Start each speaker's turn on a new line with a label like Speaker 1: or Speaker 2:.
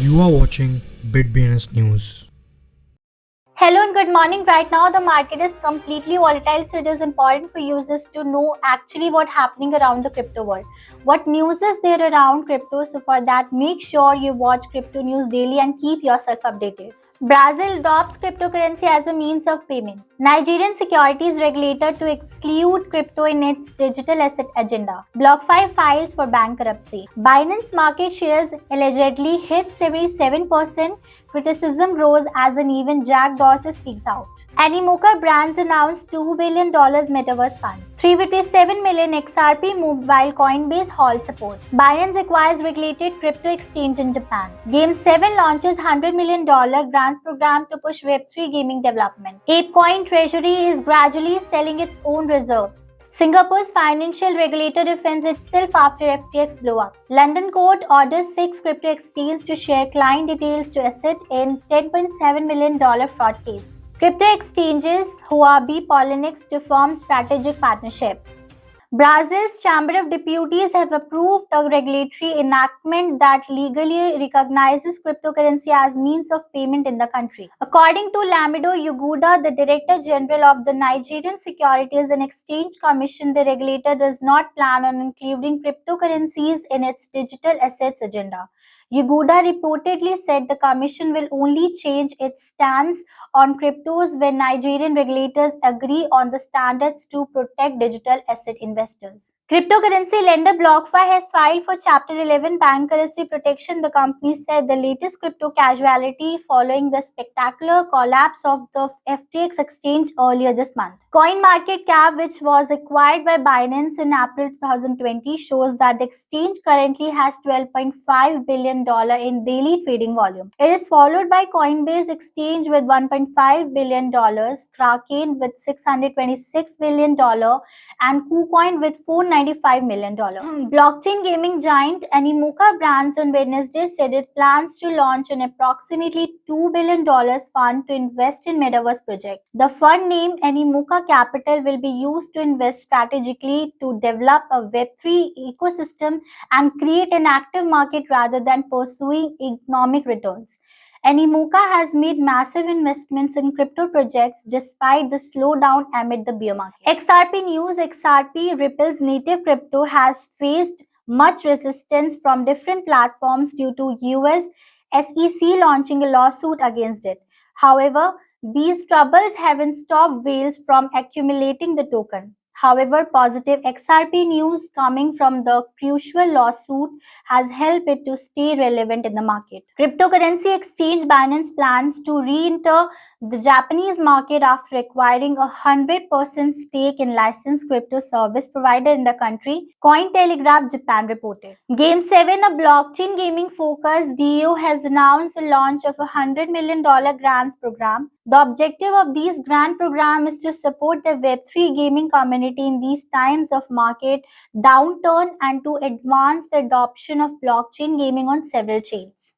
Speaker 1: You are watching BitBNS News.
Speaker 2: Hello and good morning. Right now the market is completely volatile, so it is important for users to know actually what's happening around the crypto world. What news is there around crypto? So for that, make sure you watch crypto news daily and keep yourself updated. Brazil adopts cryptocurrency as a means of payment. Nigerian securities regulator to exclude crypto in its digital asset agenda. BlockFi files for bankruptcy. Binance market shares allegedly hit 77%. Criticism grows as an even Jack Dorsey speaks out. Animoca Brands announced $2 billion metaverse fund. 357 million XRP moved while Coinbase halts support. Binance acquires regulated crypto exchange in Japan. Game 7 launches $100 million grants program to push Web3 gaming development. ApeCoin Treasury is gradually selling its own reserves. Singapore's financial regulator defends itself after FTX blow-up. London court orders 6 crypto exchanges to share client details to assist in $10.7 million fraud case. Crypto exchanges Huobi Poloniex to form strategic partnership. Brazil's Chamber of Deputies have approved a regulatory enactment that legally recognizes cryptocurrency as means of payment in the country. According to Lamido Yuguda, the Director General of the Nigerian Securities and Exchange Commission, the regulator does not plan on including cryptocurrencies in its digital assets agenda. Yuguda reportedly said the commission will only change its stance on cryptos when Nigerian regulators agree on the standards to protect digital asset investors. Cryptocurrency lender BlockFi has filed for Chapter 11 bankruptcy protection. The company said the latest crypto casualty following the spectacular collapse of the FTX exchange earlier this month. CoinMarketCap, which was acquired by Binance in April 2020, shows that the exchange currently has $12.5 billion in daily trading volume. It is followed by Coinbase Exchange with $1.5 billion, Kraken with $626 million, and KuCoin with $495 million. Blockchain gaming giant Animoca Brands on Wednesday said it plans to launch an approximately $2 billion fund to invest in metaverse project. The fund named Animoca Capital will be used to invest strategically to develop a Web3 ecosystem and create an active market rather than pursuing economic returns. Animoca has made massive investments in crypto projects despite the slowdown amid the bear market. XRP News. XRP, Ripple's native crypto, has faced much resistance from different platforms due to US SEC launching a lawsuit against it. However, these troubles haven't stopped whales from accumulating the token. However, positive XRP news coming from the crucial lawsuit has helped it to stay relevant in the market. Cryptocurrency exchange Binance plans to re-enter the Japanese market after acquiring a 100% stake in licensed crypto service provider in the country, Cointelegraph Japan reported. Game 7, a blockchain gaming focused DAO, has announced the launch of a $100 million grants program. The objective of these grant program is to support the Web3 gaming community in these times of market downturn and to advance the adoption of blockchain gaming on several chains.